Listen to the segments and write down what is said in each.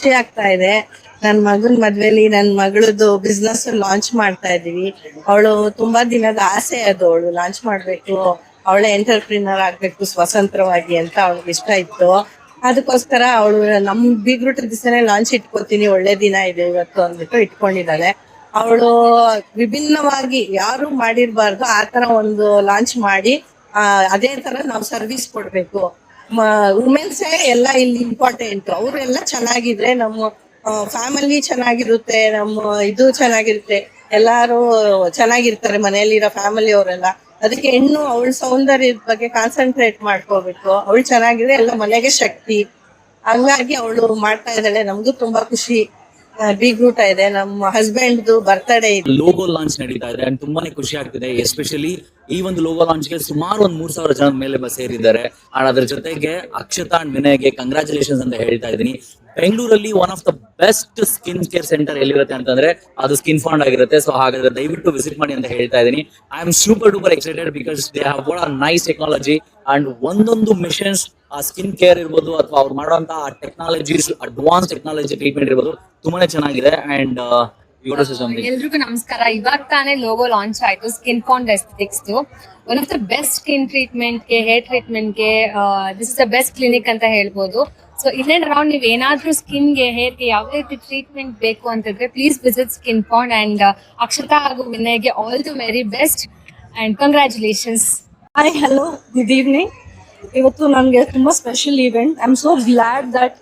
ಖುಷಿ ಆಗ್ತಾ ಇದೆ. ನನ್ ಮಗನ್ ಮದ್ವೆಲಿ ನನ್ ಮಗಳದು ಬಿಸ್ನೆಸ್ ಲಾಂಚ್ ಮಾಡ್ತಾ ಇದೀವಿ. ಅವಳು ತುಂಬಾ ದಿನದ ಆಸೆ ಅದು, ಅವಳು ಲಾಂಚ್ ಮಾಡ್ಬೇಕು, ಅವಳೆ ಎಂಟರ್ಪ್ರಿನರ್ ಆಗ್ಬೇಕು ಸ್ವತಂತ್ರವಾಗಿ ಅಂತ ಅವಳಿಗೆ ಇಷ್ಟ ಇತ್ತು. ಅದಕ್ಕೋಸ್ಕರ ಅವಳು ನಮ್ ಬೀಗ್ರೂಟ್ ದಿವಸನೇ ಲಾಂಚ್ ಇಟ್ಕೋತೀನಿ, ಒಳ್ಳೆ ದಿನ ಇದೆ ಇವತ್ತು ಅಂದ್ಬಿಟ್ಟು ಇಟ್ಕೊಂಡಿದ್ದಾಳೆ. ಅವಳು ವಿಭಿನ್ನವಾಗಿ ಯಾರು ಮಾಡಿರ್ಬಾರ್ದು ಆ ತರ ಒಂದು ಲಾಂಚ್ ಮಾಡಿ ಅದೇ ತರ ನಾವು ಸರ್ವಿಸ್ ಕೊಡ್ಬೇಕು. ವುಮೆನ್ಸೇ ಎಲ್ಲ ಇಲ್ಲಿ ಇಂಪಾರ್ಟೆಂಟ್. ಅವರೆಲ್ಲ ಚೆನ್ನಾಗಿದ್ರೆ ನಮ್ಮ ಫ್ಯಾಮಿಲಿ ಚೆನ್ನಾಗಿರುತ್ತೆ, ನಮ್ಮ ಇದು ಚೆನ್ನಾಗಿರುತ್ತೆ, ಎಲ್ಲಾರು ಚೆನ್ನಾಗಿರ್ತಾರೆ ಮನೆಯಲ್ಲಿರೋ ಫ್ಯಾಮಿಲಿ ಅವರೆಲ್ಲ. ಅದಕ್ಕೆ ಹೆಣ್ಣು ಅವಳ ಸೌಂದರ್ಯದ ಬಗ್ಗೆ ಕಾನ್ಸಂಟ್ರೇಟ್ ಮಾಡ್ಕೋಬೇಕು. ಅವಳು ಚೆನ್ನಾಗಿದ್ರೆ ಎಲ್ಲ ಮನೆಗೆ ಶಕ್ತಿ. ಹಂಗಾಗಿ ಅವಳು ಮಾಡ್ತಾ ಇದ್ದಾಳೆ, ನಮ್ಗೂ ತುಂಬಾ ಖುಷಿ. ಬೀಗ್ರೂಟ ಇದೆ, ನಮ್ಮ ಹಸ್ಬೆಂಡ್ ಬರ್ತ್ಡೇ ಇದೆ. ಲೋಗೋ ಲಾಂಚ್ ನಡೀತಾ ಇದೆ ಅಂಡ್ ತುಂಬಾನೇ ಖುಷಿ ಆಗ್ತಿದೆ. ಎಸ್ಪೆಷಲಿ ಈ ಒಂದು ಲೋಗೋ ಲಾಂಚ್ ಗೆ ಸುಮಾರು 3,000 ಜನದ ಮೇಲೆ ಸೇರಿದ್ದಾರೆ. ಅಂಡ್ ಅದ್ರ ಜೊತೆಗೆ ಅಕ್ಷತಾ ಅಂಡ್ ವಿನಯ್ಗೆ ಕಂಗ್ರಾಚುಲೇಷನ್ಸ್ ಅಂತ ಹೇಳ್ತಾ ಇದ್ದೀನಿ. ಬೆಂಗಳೂರಲ್ಲಿ one of the best skin care centre ಎಲ್ಲಿರುತ್ತೆ ಅಂತಂದ್ರೆ ಅದು ಸ್ಕಿನ್ ಫಾಂಡ್ ಆಗಿರುತ್ತೆ. ಸೊ ಹಾಗಾದ್ರೆ ದಯವಿಟ್ಟು ವಿಸಿಟ್ ಮಾಡಿ ಅಂತ ಹೇಳ್ತಾ ಇದ್ದೀನಿ. I am super duper excited because they have got a nice technology and ಒಂದೊಂದು ಮಿಷನ್ಸ್ ಆ ಸ್ಕಿನ್ ಕೇರ್ ಇರ್ಬೋದು ಅಥವಾ ಅವ್ರು ಮಾಡುವಂತಹ ಟೆಕ್ನಾಲಜೀಸ್, ಅಡ್ವಾನ್ಸ್ ಟೆಕ್ನಾಲಜಿ ಟ್ರೀಟ್ಮೆಂಟ್ ಇರ್ಬೋದು, ತುಂಬಾನೇ ಚೆನ್ನಾಗಿದೆ. ಅಂಡ್ ಎಲ್ರಿಗೂ ನಮಸ್ಕಾರ. ಇವಾಗ ತಾನೇ ಲೋಗೋ ಲಾಂಚ್ ಆಯ್ತು skin fond aesthetics. One of the best skin treatment ಗೆ, ಹೇರ್ ಟ್ರೀಟ್ಮೆಂಟ್ ಗೆ this is the best clinic ಅಂತ ಹೇಳ್ಬೋದು. ಸೊ ಇನ್ ಅಂಡ್ ಅರೌಂಡ್ ನೀವು ಏನಾದ್ರೂ ಸ್ಕಿನ್ ಗೆ, ಹೇರ್ ಗೆ ಯಾವ ರೀತಿ ಟ್ರೀಟ್ಮೆಂಟ್ ಬೇಕು ಅಂತಂದ್ರೆ please visit Skin Fond. And Akshata ಹಾಗೂ ವಿನಯ್ಗೆ all the very best and congratulations. Hi, hello, good evening. ಇವತ್ತು ನನಗೆ ತುಂಬಾ special event. I am so glad that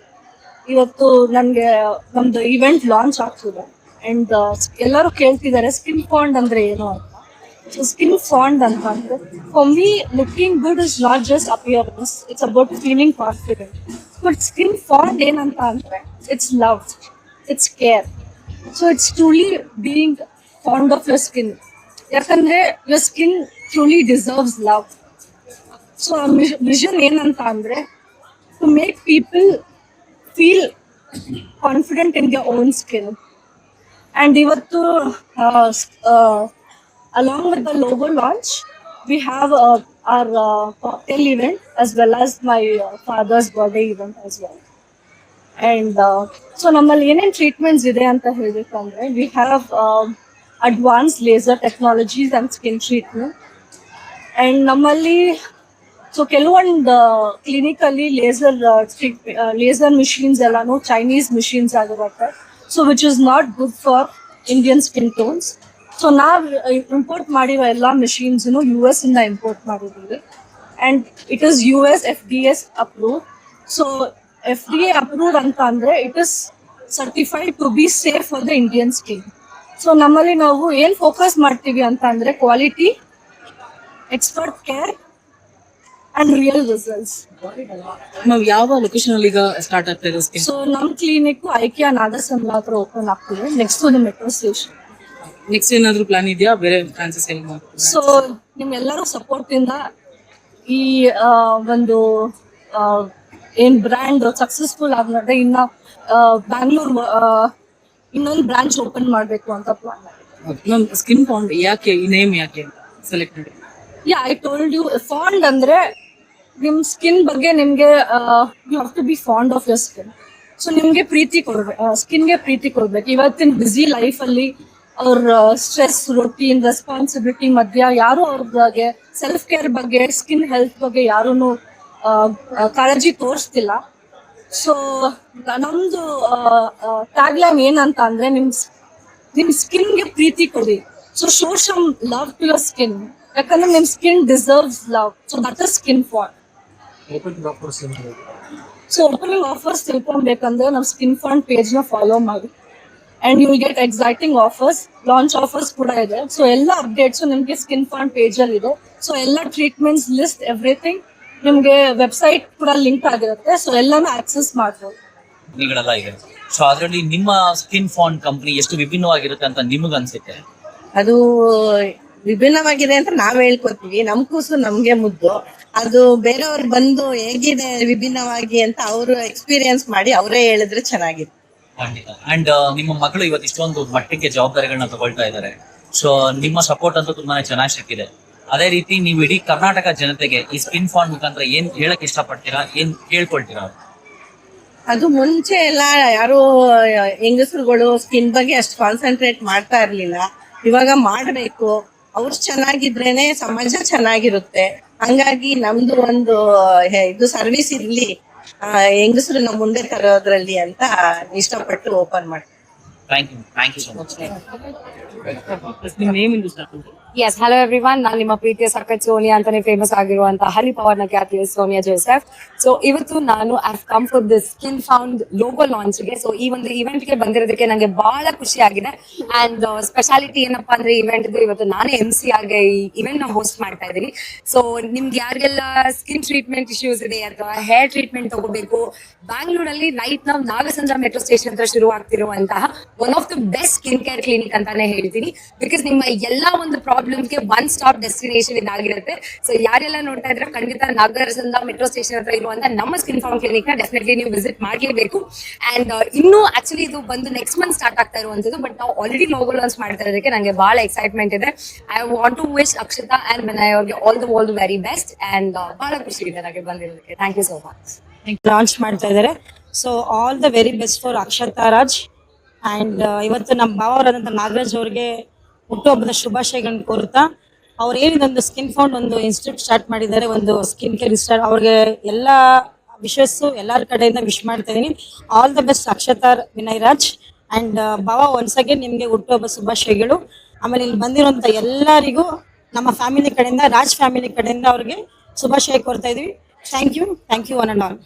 ಇವತ್ತು ನನಗೆ ನಮ್ದು ಈವೆಂಟ್ ಲಾಂಚ್ ಆಗ್ತಿದೆ. ಅಂಡ್ ಎಲ್ಲರೂ ಕೇಳ್ತಿದ್ದಾರೆ ಸ್ಕಿನ್ ಫಾಂಡ್ ಅಂದ್ರೆ ಏನು ಅಂತ. ಸೊ ಸ್ಕಿನ್ ಫಾಂಡ್ ಅಂತ ಅಂದ್ರೆ for me looking good is not just appearance, it's about feeling confident. But Skin Fond ಏನಂತ ಅಂದ್ರೆ it's love, it's care. So it's truly being fond of your skin. ಯಾಕಂದ್ರೆ your skin truly deserves love. So vision ಏನಂತ ಅಂದ್ರೆ to make people feel confident in their own skin. And ivattu along with the logo launch we have our cocktail event as well as my father's birthday event as well. And so nammalli enen treatments ide anta helbekandre we have advanced laser technologies and skin treatment. And nammalli so ಕೆಲವೊಂದು ಕ್ಲಿನಿಕಲ್ಲಿ laser machines ಎಲ್ಲಾನು Chinese machines ಆಗಿರುತ್ತೆ. So which is not good for Indian skin tones. So ನಾವು import ಮಾಡಿರೋ ಎಲ್ಲ machines US ಇಂದ import ಮಾಡಿದ್ದೀವಿ. And it is US FDA approved. So FDA approved ಅಂತ ಅಂದ್ರೆ it is certified to be safe for the Indian skin. So ನಮ್ಮಲ್ಲಿ ನಾವು ಏನ್ ಫೋಕಸ್ ಮಾಡ್ತೀವಿ ಅಂತ ಅಂದ್ರೆ quality, expert care and real results. ನಾವು ಯಾವ ಲೊಕೇಶನ್ ಅಲ್ಲಿ ಈಗ ಸ್ಟಾರ್ಟ್ ಆಗ್ತಾ ಇದೆ? ಸೊ ನಮ್ ಕ್ಲಿನಿಕ್ ಐಕಿಯಾ ನಾಗಸಂದ್ರ ಹತ್ರ ಓಪನ್ ಆಗ್ತಿದೆ, next to the metro station. Next ಏನಾದ್ರು ಪ್ಲಾನ್ ಇದೆಯಾ ಬೇರೆ ಬ್ರಾಂಚಸ್? ಸೊ ನಿಮ್ಮೆಲ್ಲರೂ ಸಪೋರ್ಟ್ ಇಂದ ಈ ಒಂದು ಏನ್ ಬ್ರ್ಯಾಂಡ್ ಸಕ್ಸಸ್ಫುಲ್ ಆಗ್ನಡೆ ಇನ್ನ ಬ್ಯಾಂಗ್ಳೂರ್ ಇನ್ನೊಂದು ಬ್ರಾಂಚ್ ಓಪನ್ ಮಾಡ್ಬೇಕು ಅಂತ ಪ್ಲಾನ್. ಸ್ಕಿನ್ ಫಾಂಡ್ ಯಾಕೆ ಈ ನೇಮ್ ಯಾಕೆ ಸೆಲೆಕ್ಟ್ ಮಾಡಿ? Yeah, I told you, fond ಅಂದ್ರೆ ನಿಮ್ ಸ್ಕಿನ್ ಬಗ್ಗೆ ನಿಮ್ಗೆ you have to be fond of your skin. So ನಿಮ್ಗೆ ಪ್ರೀತಿ ಕೊಡ್ಬೇಕು, ಸ್ಕಿನ್ಗೆ ಪ್ರೀತಿ ಕೊಡ್ಬೇಕು. ಇವತ್ತಿನ ಬ್ಯುಸಿ ಲೈಫ್ ಅಲ್ಲಿ ಅವ್ರ ಸ್ಟ್ರೆಸ್, ರೊಟೀನ್, ರೆಸ್ಪಾನ್ಸಿಬಿಲಿಟಿ ಮಧ್ಯ ಯಾರು ಅವ್ರ ಬಗ್ಗೆ ಸೆಲ್ಫ್ ಕೇರ್ ಬಗ್ಗೆ, ಸ್ಕಿನ್ ಹೆಲ್ತ್ ಬಗ್ಗೆ ಯಾರೂ ಕಾಳಜಿ ತೋರಿಸ್ತಿಲ್ಲ. ಸೊ ನಮ್ದು ಟ್ಯಾಗ್ಲೈನ್ ಏನಂತ ಅಂದ್ರೆ ನಿಮ್ ಸ್ಕಿನ್ಗೆ ಪ್ರೀತಿ ಕೊಡಿ. So show some love to your skin. ಯಾಕಂದ್ರೆ ನಿಮ್ skin deserves love. So that is Skin Fond. So opening offers ತಿಳ್ಕೊಬೇಕಂದ್ರೆ ನಮ್ ಸ್ಕಿನ್ ಫಾಂಡ್ ಪೇಜ್ ನ ಫಾಲೋ ಮಾಡಿ. And you will get exciting offers, launch offers ಕೂಡ ಇದೆ. ಸೊ ಎಲ್ಲ updates ನಿಮ್ಗೆ ಸ್ಕಿನ್ ಫಾಂಡ್ ಪೇಜ್ ಅಲ್ಲಿ ಇದೆ. ಸೊ ಎಲ್ಲ ಟ್ರೀಟ್ಮೆಂಟ್ಸ್ ಲಿಸ್ಟ್ ಎವ್ರಿಥಿಂಗ್ ನಿಮ್ಗೆ ವೆಬ್ಸೈಟ್ ಕೂಡ ಲಿಂಕ್ ಆಗಿರುತ್ತೆ. ಸೊ ಎಲ್ಲಾನು ಆಕ್ಸೆಸ್ ಮಾಡ್ಬೋದು. ಇದೆ. ಸೊ ಅದರಲ್ಲಿ ನಿಮ್ಮ ಸ್ಕಿನ್ ಫಾಂಡ್ ಕಂಪನಿ ಎಷ್ಟು ವಿಭಿನ್ನವಾಗಿರುತ್ತೆ ಅಂತ ನಿಮಗೆ ಅನ್ಸುತ್ತೆ? ಅದು ವಿಭಿನ್ನವಾಗಿದೆ ಅಂತ ನಾವ್ ಹೇಳ್ಕೊತೀವಿ, ನಮ್ ಕೂಸು ನಮ್ಗೆ ಮುದ್ದು. ಅದು ಬೇರೆಯವ್ರು ಬಂದು ಹೇಗಿದೆ ವಿಭಿನ್ನವಾಗಿ ಅಂತ ಅವರು ಎಕ್ಸ್ಪೀರಿಯನ್ಸ್ ಮಾಡಿ ಅವರೇ ಹೇಳಿದ್ರೆ ಚೆನ್ನಾಗಿತ್ತು. ಅಂಡ್ ನಿಮ್ಮ ಮಕ್ಕಳು ಇವತ್ತು ಇಷ್ಟೊಂದು ಮಟ್ಟಕ್ಕೆ ಜವಾಬ್ದಾರಿಗಳನ್ನ ತಗೊಳ್ತಾ ಇದ್ದಾರೆ. ಸೊ ನಿಮ್ಮ ಸಪೋರ್ಟ್ ಅಂತೂ ತುಂಬಾನೇ ಚೆನ್ನಾಗಿ ಸಿಕ್ಕಿದೆ. ಅದೇ ರೀತಿ ನೀವು ಇಡೀ ಕರ್ನಾಟಕ ಜನತೆಗೆ ಈ ಸ್ಕಿನ್ ಫಾಂಡ್ ಮುಖಾಂತರ ಏನ್ ಹೇಳಕ್ ಇಷ್ಟಪಡ್ತೀರಾ, ಏನ್ ಕೇಳ್ಕೊಳ್ತೀರಾ? ಅದು ಮುಂಚೆ ಎಲ್ಲ ಯಾರು ಹೆಂಗಸರುಗಳು ಸ್ಕಿನ್ ಬಗ್ಗೆ ಅಷ್ಟು ಕಾನ್ಸಂಟ್ರೇಟ್ ಮಾಡ್ತಾ ಇರ್ಲಿಲ್ಲ. ಇವಾಗ ಮಾಡ್ಬೇಕು. ಅವ್ರು ಚೆನ್ನಾಗಿದ್ರೇನೆ ಸಮಾಜ ಚೆನ್ನಾಗಿರುತ್ತೆ. ಹಂಗಾಗಿ ನಮ್ದು ಒಂದು ಇದು ಸರ್ವಿಸ್ ಇರ್ಲಿ, ಹೆಂಗಸರನ್ನ ಮುಂದೆ ತರೋದ್ರಲ್ಲಿ ಅಂತ ಇಷ್ಟಪಟ್ಟು ಓಪನ್ ಮಾಡ್ತೀವಿ. Thank you so much. ನಿಮ್ಮ ನೇಮ್ ಇಂದ ಸ್ಟಾರ್ಟ್ ಮಾಡಿ. ಎಸ್, ಹಲೋ ಎವ್ರಿವನ್, ನಾನು ನಿಮ್ಮ ಪ್ರೀತಿಯ ಸಖತ್ ಸೋನಿಯಾ ಅಂತಾನೆ ಫೇಮಸ್ ಆಗಿರುವಂತಹ ಹರಿ ಪವರ್ನ ಖ್ಯಾತಿಯ ಸೋನಿಯಾ ಜೋಸೆಫ್. ಸೊ ಇವತ್ತು ನಾನು I come for the skin found logo ಲಾಂಚ್ಗೆ. ಸೊ ಈ ಒಂದು ಇವೆಂಟ್ ಗೆ ಬಂದಿರೋದಕ್ಕೆ ನಂಗೆ ಬಹಳ ಖುಷಿ ಆಗಿದೆ. ಅಂಡ್ ಸ್ಪೆಷಾಲಿಟಿ ಏನಪ್ಪಾ ಅಂದ್ರೆ ಇವೆಂಟ್ ಇವತ್ತು ನಾನೇ MC ಆಗಿ ಈ ಇವೆಂಟ್ ನ ಹೋಸ್ಟ್ ಮಾಡ್ತಾ ಇದ್ದೀನಿ. ಸೊ ನಿಮ್ಗೆ ಯಾರಿಗೆಲ್ಲ ಸ್ಕಿನ್ ಟ್ರೀಟ್ಮೆಂಟ್ ಇಶ್ಯೂಸ್ ಇದೆ ಅಥವಾ ಹೇರ್ ಟ್ರೀಟ್ಮೆಂಟ್ ತಗೋಬೇಕು, ಬ್ಯಾಂಗ್ಳೂರಲ್ಲಿ ನೈಟ್ ನಾವು ನಾಗಸಂದ್ರ ಮೆಟ್ರೋ ಸ್ಟೇಷನ್ ಹತ್ರ ಶುರು ಆಗ್ತಿರುವಂತಹ one of the best skin care clinic ಅಂತಾನೆ ಹೇಳ್ತೀನಿ. ಬಿಕಾಸ್ ನಿಮ್ಮ ಎಲ್ಲಾ ಒಂದು ಪ್ರಾಬ್ಲಮ್ಗೆ ಒನ್ ಸ್ಟಾಪ್ ಡೆಸ್ಟಿನೇಷನ್ ಇದಾಗಿರುತ್ತೆ. ಸೊ ಯಾರೆಲ್ಲ ನೋಡ್ತಾ ಇದ್ರೆ ಖಂಡಿತ ನಾಗಸಂದ್ರ ಮೆಟ್ರೋ ಸ್ಟೇಷನ್ ಹತ್ರ ಇರುವಂತ ನಮ್ಮ ಸ್ಕಿನ್ ಫೌಂಡ್ ಕ್ಲಿನಿಕ್ ನ ಡೆಫಿನೆಟ್ಲಿ ನೀವು ವಿಸಿಟ್ ಮಾಡಲೇಬೇಕು. ಅಂಡ್ ಇನ್ನು ಆಕ್ಚುಲಿ ಇದು ಬಂದು ನೆಕ್ಸ್ಟ್ ಮಂತ್ ಸ್ಟಾರ್ಟ್ ಆಗ್ತಾ ಇರುವಂತದ್ದು, ಬಟ್ ನಾವು ಆಲ್ರೆಡಿ ಲೋಗೋ ಲಾಂಚ್ ಮಾಡ್ತಾ ಇರೋದಕ್ಕೆ ನಂಗೆ ಬಹಳ ಎಕ್ಸೈಟ್ಮೆಂಟ್ ಇದೆ. I want to wish Akshata and Vinay ಅವ್ರಿಗೆ all the very best. And ಬಹಳ ಖುಷಿ ಇದೆ ನನಗೆ ಬಂದಿರೋದಕ್ಕೆ. Thank you so much. Launch ಮಾಡ್ತಾ ಇದ್ದಾರೆ. So all the very best for Akshata Raj. And ಇವತ್ತು ನಮ್ಮ ಭಾವರಾದಂಥ ನಾಗರಾಜ್ ಅವ್ರಿಗೆ ಹುಟ್ಟುಹಬ್ಬದ ಶುಭಾಶಯಗಳನ್ನ ಕೋರುತ್ತಾ, ಅವ್ರು ಏನಿದೊಂದು ಸ್ಕಿನ್ ಫೌಂಡ್ ಒಂದು ಇನ್ಸ್ಟಿಟ್ಯೂಟ್ ಸ್ಟಾರ್ಟ್ ಮಾಡಿದ್ದಾರೆ, ಒಂದು ಸ್ಕಿನ್ ಕೇರ್ ಸ್ಟಾರ್ಟ್, ಅವ್ರಿಗೆ ಎಲ್ಲ ವಿಶಸ್ಸು ಎಲ್ಲರ ಕಡೆಯಿಂದ ವಿಶ್ ಮಾಡ್ತಾ ಇದ್ದೀನಿ. All the best Akshata Vinay Raj. And ಭಾವ ಒನ್ಸ್ ಅಗೇನ್ ನಿಮಗೆ ಹುಟ್ಟುಹಬ್ಬ ಶುಭಾಶಯಗಳು. ಆಮೇಲೆ ಇಲ್ಲಿ ಬಂದಿರುವಂಥ ಎಲ್ಲರಿಗೂ ನಮ್ಮ ಫ್ಯಾಮಿಲಿ ಕಡೆಯಿಂದ, ರಾಜ್ ಫ್ಯಾಮಿಲಿ ಕಡೆಯಿಂದ ಅವ್ರಿಗೆ ಶುಭಾಶಯ ಕೋರ್ತಾ ಇದೀವಿ. Thank you one and all.